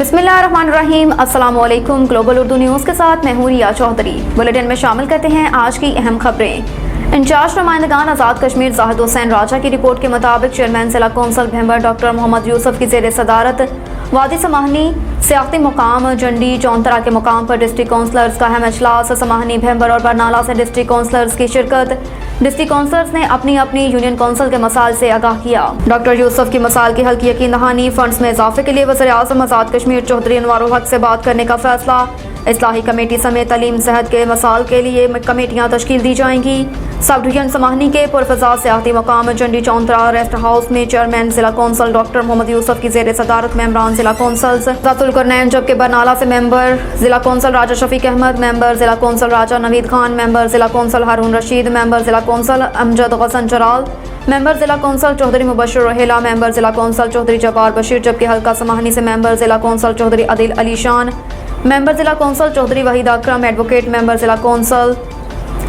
बिस्मिल्लाहिर्रहमानिर्रहीम। अस्सलाम वालेकुम। ग्लोबल उर्दू न्यूज़ के साथ मैं हूं रिया चौधरी। बुलेटिन में शामिल करते हैं आज की अहम खबरें। इंचार्ज नुमाइंदगान आज़ाद कश्मीर जाहिद हुसैन राजा की रिपोर्ट के मुताबिक चेयरमैन जिला कौंसल भैंबर डॉक्टर मोहम्मद यूसुफ की ज़ेर सदारत वादी समाहनी सियाती मुकाम जंडी चौंतरा के मुकाम पर डिस्ट्रिक्ट काउंसलर्स का अहम इजलास। समाहनी भैंबर और बरनाला से डिस्ट्रिक्ट काउंसलर्स की शिरकत। डिस्ट्रिक्ट काउंसलर्स ने अपनी अपनी यूनियन काउंसिल के मसाइल से आगाह किया। डॉक्टर यूसुफ की मसाइल की हल की यकीन दहानी। फंड्स में इजाफे के लिए वज़ीर-ए-आज़म आज़ाद कश्मीर चौधरी अनवारुल हक से बात करने का फैसला। इस्लाही कमेटी समेत तालीम सेहत के मसाइल के लिए कमेटियाँ तश्कील दी जाएंगी। सब डिवीजन समाहनी के पुरफज़ा सियाती मकाम जंडी चौंतरा रेस्ट हाउस में चेयरमैन जिला कौंसल डॉक्टर मोहम्मद यूसुफ की ज़ेर सदारत मेंबरान जिला कौंसल्स ज़ातुल कुरनैन, जबकि बरनाला से मेंबर जिला कौंसल राजा शफीक अहमद, मेंबर जिला कौंसल राजा नवीद खान, मेंबर जिला कौंसल हारून रशीद, मेंबर जिला कौंसल अमजद गसन चराल, मेंबर जिला कौंसल चौधरी मुबशर रहेला, मेंबर जिला कौंसल चौधरी जब्बार बशीर, जबकि हल्का समाहनी से मेंबर जिला कौंसल चौधरी अदिल अली शान, मेंबर जिला कौंसल चौधरी वहीद अकरम, एडवोकेट मेंबर जिला कौंसल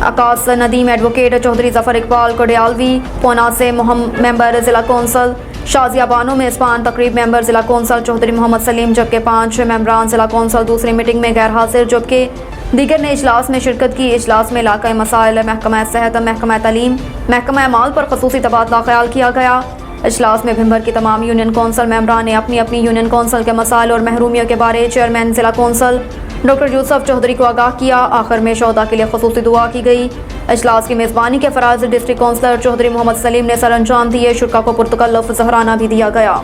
आकाश नदीम, एडवोकेट चौधरी जफर इकबाल कोडियालवी, पूना से मेंबर जिला कौंसल शाजिया बानो, मेज़बान तकरीब मेंबर जिला कौंसल चौधरी मोहम्मद सलीम, जबकि 5 मेंबरान जिला कौंसल दूसरी मीटिंग में गैर हाजिर, जबकि दीगर ने इजलास में शिरकत की। इजलास में इलाकाई मसाइल, महकमा सेहत, महकमा तालीम, महकमा माल पर खसूसी तबादला ख्याल किया गया। इजलास में भिंबर की तमाम यूनियन कौंसल मेंबरान ने अपनी अपनी यूनियन कौंसल के मसाइल और महरूमियों के बारे चेयरमैन जिला कौंसल डॉक्टर यूसुफ चौधरी को आगाह किया। आखिर में शोधा के लिए खसूसी दुआ की गई। इजलास की मेज़बानी के फराज डिस्ट्रिक्ट काउंसलर चौधरी मोहम्मद सलीम ने सर अंजाम दिए। शुरा को पुरतकल्लुफ़ ज़हराना भी दिया गया।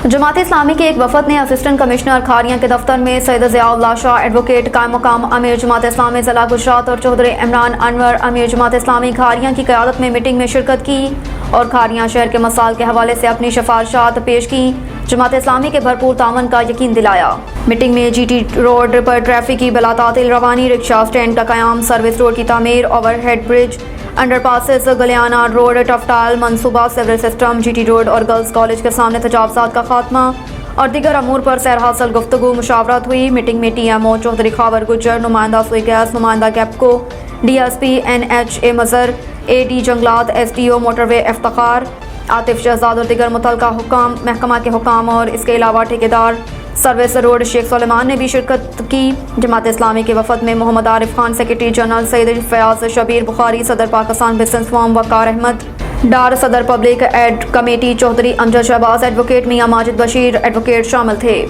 जमात इस्लामी के एक वफद ने असिस्टेंट कमिश्नर खारियां के दफ्तर में सैयद ज़ियाउल्लाह शाह, एडवोकेट कायम मकाम अमीर जमात इस्लामी ज़िला गुजरात और चौधरी इमरान अनवर अमीर जमात इस्लामी खारियां की क़यादत में मीटिंग में शिरकत की और खारियां शहर के मसाइल के हवाले से अपनी सिफारिशात पेश की। जमात इस्लामी के भरपूर तामन का यकीन दिलाया। मीटिंग में GT रोड पर ट्रैफिक की बिलातातिल रवानी, रिक्शा स्टैंड का क़याम, सर्विस रोड की तामीर, overhead bridge, underpasses, Galiyana road, टफटाल मनसूबा, सिवरेज सिस्टम, GT रोड और गर्ल्स कॉलेज के सामने तजावज़ात का खात्मा और दीगर अमूर पर सैर हासिल गुफ्तगू मुशावरत हुई। मीटिंग में TMO चौधरी खावर गुज्जर, नुमाइंदा सुई गैस, नुमाइंदा गैपको, DSP NHA मज़र, AD जंगलात, SDO मोटरवे इफ्तिखार, आतिफ शहजाद और दीगर मुतल्लिका हुकाम, महकमा के हुकाम और इसके अलावा ठेकेदार सर्विस रोड शेख सुलेमान ने भी शिरकत की। जमात इस्लामी के वफद में मोहम्मद आरिफ खान, सेक्रेटरी जनरल सैयद फयाज शबीर बुखारी, सदर पाकिस्तान बिजनेस फॉर्म वकार अहमद डार, सदर public aid committee Chaudhry Amjad Shahbaz, advocate Mian Majid Bashir advocate शामिल थे।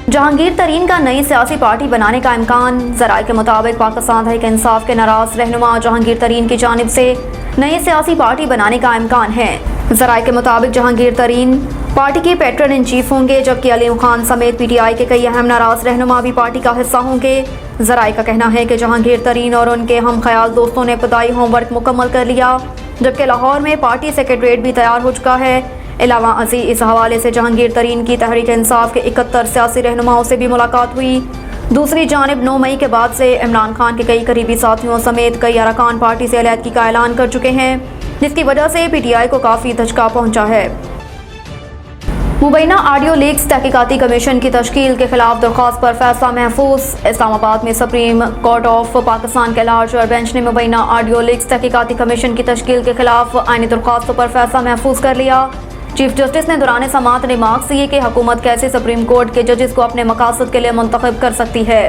जहांगीर तरीन का नई सियासी पार्टी बनाने का इम्कान। ज़राए के मुताबिक पाकिस्तान तहरीक इंसाफ के नाराज रहनुमा जहांगीर तरीन की जानिब से नई सियासी पार्टी बनाने का इम्कान है। ज़राए के मुताबिक जहांगीर तरीन पार्टी के पैट्रन इन चीफ होंगे, जबकि अलीम खान समेत PTI के कई अहम नाराज रहनुमा भी पार्टी का हिस्सा होंगे। ज़राए का कहना है कि जहांगीर तरीन और उनके हम ख्याल दोस्तों ने इब्तदाई होमवर्क मुकम्मल कर लिया, जबकि लाहौर में पार्टी सेक्रेटरीट भी तैयार हो चुका है। अलावा अज़ीज़ इस हवाले से जहांगीर तरीन की तहरीक इंसाफ के 71 सियासी रहनुमाओं से भी मुलाकात हुई। दूसरी जानिब 9 मई के बाद से इमरान खान के कई करीबी साथियों समेत कई अरकान पार्टी से अलहदगी का ऐलान कर चुके हैं, जिसकी वजह से PTI को काफ़ी धचका पहुंचा है। मुबैना ऑडियो लीक्स तहकीकाती कमीशन की तश्कील के खिलाफ दरख्वास्त पर फैसला महफूज। इस्लामाबाद में सुप्रीम कोर्ट ऑफ पाकिस्तान के लार्जर बेंच ने मुबैना ऑडियो लीक्स तहकीकाती कमीशन की तश्कील के खिलाफ आईनी दरख्वास्तों पर फैसला महफूज कर लिया। चीफ जस्टिस ने दौरान समाअत रिमार्क्स दिए कि हुकूमत कैसे सुप्रीम कोर्ट के जजेस को अपने मकासद के लिए मुंतखब कर सकती है।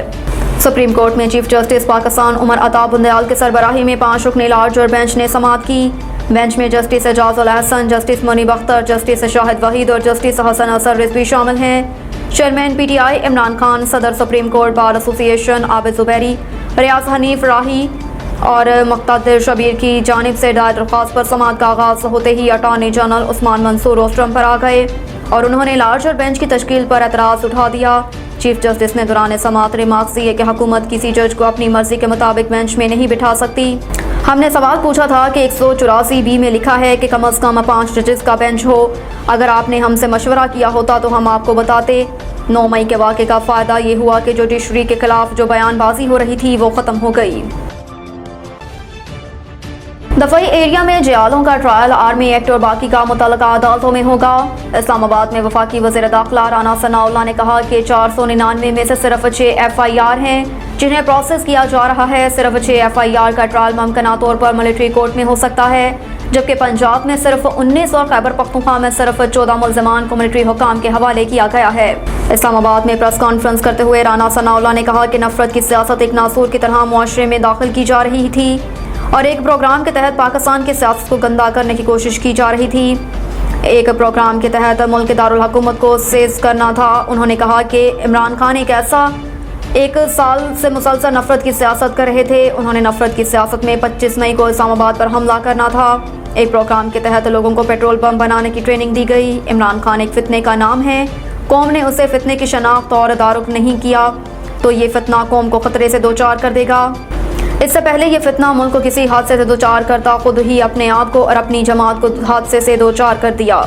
सुप्रीम कोर्ट में चीफ जस्टिस पाकिस्तान उमर अता बुंदयाल की सरबराही में 5 रुकनी लार्जर बेंच ने समाअत की। बेंच में justice Ijazul Ahsan, justice Munib Akhtar, justice Shahid Waheed और जस्टिस हसन असर रिजवी शामिल हैं। चेयरमैन PTI इमरान खान, सदर supreme court bar association Abid Zuberi, Riaz Hanif Rahi और मुक्तदर शबीर की जानिब से दायर दरख्वास्त पर समाअत का आगाज़ होते ही attorney general Usman Mansoor rostrum पर आ गए और उन्होंने लार्जर बेंच की तश्कील पर एतराज़ उठा दिया। चीफ जस्टिस ने दौरान समाअत रिमार्क्स दिए कि हुकूमत किसी जज को अपनी मर्जी के मुताबिक बेंच में नहीं बिठा सकती। हमने सवाल पूछा था कि 184B में लिखा है कि कम अज़ कम 5 जजेस का बेंच हो। अगर आपने हमसे मशवरा किया होता तो हम आपको बताते। 9 मई के वाक़े का फ़ायदा ये हुआ कि जुडिशरी के खिलाफ जो बयानबाजी हो रही थी वो ख़त्म हो गई। दफई एरिया में जयालों का ट्रायल आर्मी एक्ट और बाकी का मुतल्लिका अदालतों में होगा। इस्लामाबाद में वफाकी वज़ीर दाखिला राना सनाउल्लाह ने कहा कि 499 में से सिर्फ 6 FIR हैं जिन्हें प्रोसेस किया जा रहा है। सिर्फ 6 FIR का ट्रायल मुमकिन तौर पर मिलिट्री कोर्ट में हो सकता है, जबकि पंजाब में सिर्फ 19 और खैबर पख्तूनख्वा में सिर्फ 14 मुल्ज़मान को मिलिट्री हुकाम के हवाले किया गया है। इस्लामाबाद में प्रेस कॉन्फ्रेंस करते हुए राना सनाउल्लाह ने कहा कि नफरत की सियासत एक नासूर की तरह मुआशरे में दाखिल की जा रही थी और एक प्रोग्राम के तहत पाकिस्तान की सियासत को गंदा करने की कोशिश की जा रही थी। एक प्रोग्राम के तहत मुल्क के दारुल हुकूमत को सेज करना था। उन्होंने कहा कि इमरान खान एक साल से मुसलसल नफरत की सियासत कर रहे थे। उन्होंने नफरत की सियासत में 25 मई को इस्लामाबाद पर हमला करना था। एक प्रोग्राम के तहत लोगों को पेट्रोल बम बनाने की ट्रेनिंग दी गई। इमरान खान एक फितने का नाम है। कौम ने उसे फितने की शनाख्त और तारुफ नहीं किया तो ये फितना कौम को खतरे से दोचार कर देगा। इससे पहले ये फितना मुल्क को किसी हादसे से दोचार करता खुद ही अपने आप को और अपनी जमात को हादसे से दोचार कर दिया।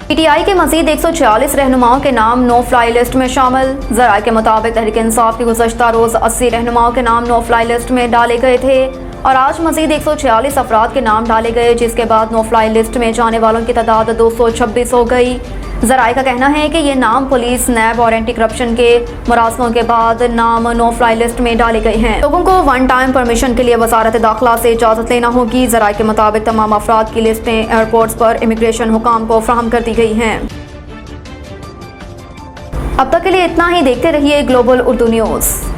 PTI के मजीद 146 रहनुमाओं के नाम नो फ्लाई लिस्ट में शामिल। ज़राए के मुताबिक तहरीक इंसाफ की गुज़श्ता रोज़ 80 रहनुमाओं के नाम नो फ्लाई लिस्ट में डाले गए थे और आज मजीद 146 अफराद के नाम डाले गए, जिसके बाद नो फ्लाई लिस्ट में जाने वालों की तादाद 226 हो गई। ज़राए का कहना है कि ये नाम पुलिस, नैब और एंटी करप्शन के मुरासलों के बाद नाम नो फ्लाई लिस्ट में डाले गए हैं। लोगों को वन टाइम परमिशन के लिए वजारत दाखिला से इजाज़त लेना होगी। ज़राए के मुताबिक तमाम अफराद की लिस्टें एयरपोर्ट्स पर इमिग्रेशन हुकाम को फराहम कर दी गई हैं। अब तक के लिए इतना ही। देखते रहिए ग्लोबल उर्दू न्यूज़।